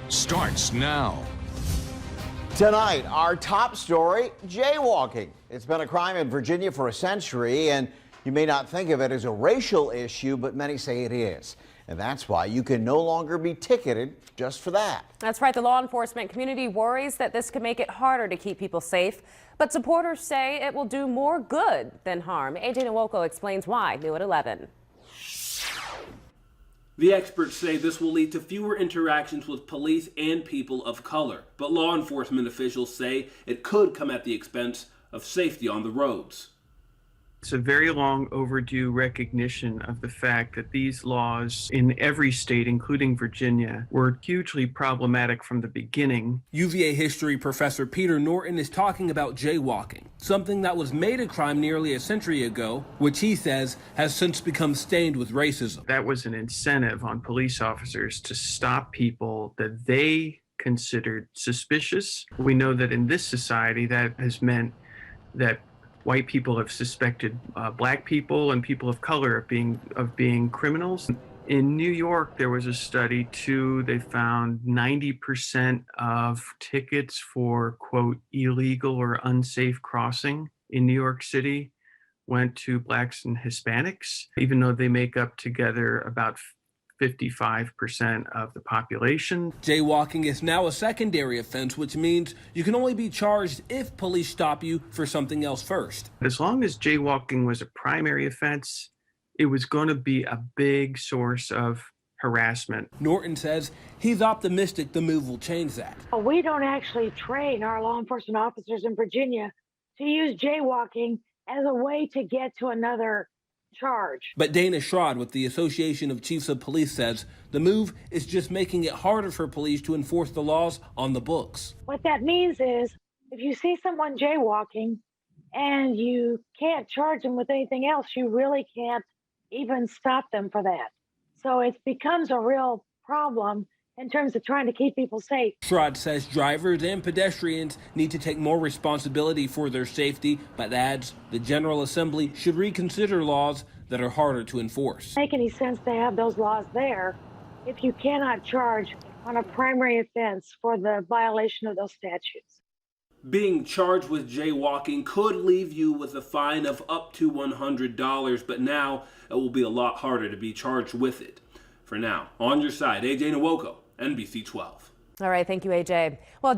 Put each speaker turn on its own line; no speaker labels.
Starts now.
Tonight, our top story, jaywalking. It's been a crime in Virginia for a century, and you may not think of it as a racial issue, but many say it is. And that's why you can no longer be ticketed just for that.
That's right. The law enforcement community worries that this could make it harder to keep people safe, but supporters say it will do more good than harm. AJ Nwoko explains why. New at 11.
The experts say this will lead to fewer interactions with police and people of color, but law enforcement officials say it could come at the expense of safety on the roads.
It's a very long overdue recognition of the fact that these laws in every state, including Virginia, were hugely problematic from the beginning.
UVA history professor Peter Norton is talking about jaywalking, something that was made a crime nearly a century ago, which he says has since become stained with racism.
That was an incentive on police officers to stop people that they considered suspicious. We know that in this society that has meant that white people have suspected black people and people of color of being criminals. In New York, there was a study too. They found 90% of tickets for, quote, illegal or unsafe crossing in New York City went to blacks and Hispanics, even though they make up together about 55% of the population.
Jaywalking is now a secondary offense, which means you can only be charged if police stop you for something else first.
As long as jaywalking was a primary offense, it was going to be a big source of harassment.
Norton says he's optimistic the move will change that.
We don't actually train our law enforcement officers in Virginia to use jaywalking as a way to get to another charge.
But Dana Schrod with the Association of Chiefs of Police says the move is just making it harder for police to enforce the laws on the books.
What that means is if you see someone jaywalking and you can't charge them with anything else, you really can't even stop them for that. So it becomes a real problem in terms of trying to keep people safe.
Schrod says drivers and pedestrians need to take more responsibility for their safety, but adds the General Assembly should reconsider laws that are harder to enforce.
Make any sense to have those laws there if you cannot charge on a primary offense for the violation of those statutes.
Being charged with jaywalking could leave you with a fine of up to $100, but now it will be a lot harder to be charged with it. For now, on your side, AJ Nwoko, NBC 12.
All right. Thank you, AJ. Well,